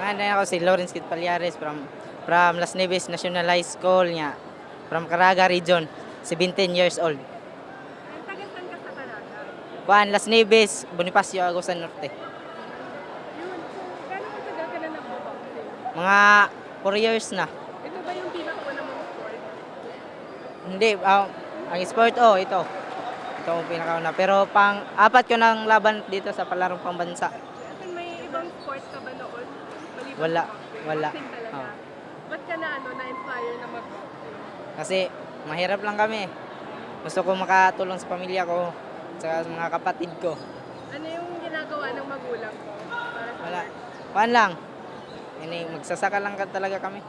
Ngayon ako si Lawrence Kit Palyares from Las Nieves National High School niya. From Caraga Region, 17 years old. Ang taga saan ka sa Caraga? Juan Las Nieves, Bonifacio, Agusan Norte. Yun. So, gano'n katagal ka na nagbo-boxing? Mga 4 years na. Ito ba yung pinakauna mong sport? Hindi, ang sport, ito. Ito ang pinakauna. Pero pang-apat ko ng laban dito sa palarong pambansa. At may ibang sport ka ba noon? Maliban Wala, sa boxing? wala. Boxing talaga. Oo. Ba't ka na-inspire na mag-boxing? Kasi mahirap lang kami. Gusto ko makatulong sa pamilya ko, sa mga kapatid ko. Ano yung ginagawa ng magulang ko para sa Wala. work? Kuan lang. Magsasaka lang talaga kami.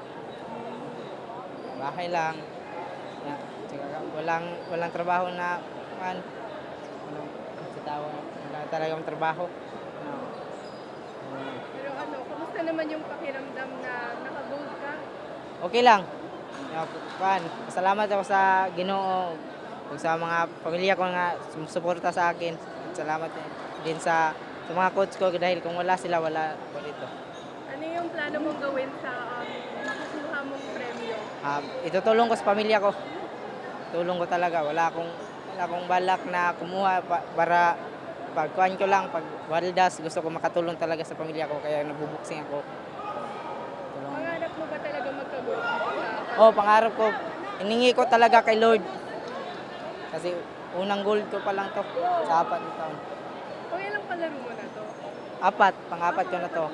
Bahay lang. Yeah. Tsaka walang trabaho na wala talagang trabaho. Pero kamusta naman yung pakiramdam na naka-gold ka? Okay lang. Salamat ako sa Ginoo ug sa mga pamilya ko nga sumusuporta sa akin. Salamat din sa mga coach ko dahil kung wala sila, wala ako dito. Ano yung plano mong gawin sa makukuha mong premyo? Itutulong ko sa pamilya ko. Tulong ko talaga. Wala akong balak na kumuha para pagkuhan ko lang, pag waldas, gusto ko makatulong talaga sa pamilya ko kaya nabubuksing ako. Pangarap mo ba talaga magka-gold? Pangarap ko. Hiningi ko talaga kay Lord. Kasi unang gold ko pa lang to sa 4 na taon. O ilang palaro mo na to? Pang-apat ko na to.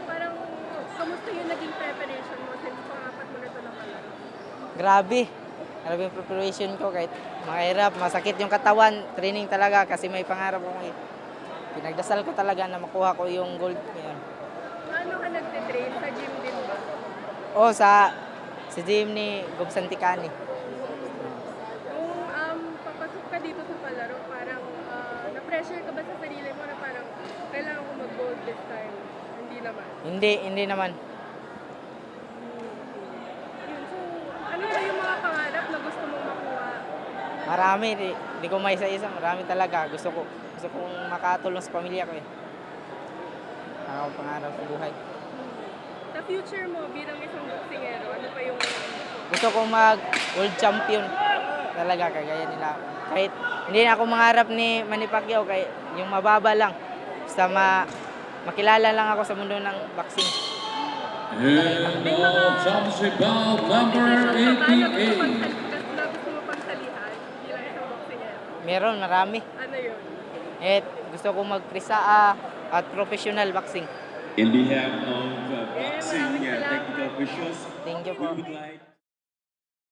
Parang, kamusta yung naging preparation mo since pang-apat mo na to na palaro? Grabe yung preparation ko kahit mahirap, masakit yung katawan, training talaga kasi may pangarap ko. Pinagdasal ko talaga na makuha ko yung gold ngayon. Paano ka nagtitrain? Sa gym din ba? Sa gym ni Gob Santicani. Kung papasok ka dito sa palaro, parang na-pressure ka ba sa sarili mo na parang kailangan ko mag-gold this time? Hindi naman. Hindi naman. Yun. So, ano ba yung mga pangarap na gusto mong makuha? Marami, di ko may isa-isa, marami talaga. Gusto kong makatulong sa pamilya ko eh. Ako pangarap sa buhay. Sa future mo bilang isang boksingero, ano pa yung Gusto kong mag-world champion talaga kagaya nila. Kahit hindi na ako mangarap ni Manny Pacquiao, kahit yung mababa lang. Basta makilala lang ako sa mundo ng boxing. And championship bout number competition ka ba na 88. gusto mo pagsalihan bilang isang boksingero? Meron, marami. Ano yun? Gusto kong mag-prisa at professional boxing. In behalf of maraming boxing salamat. technical officials, Thank you we po. would like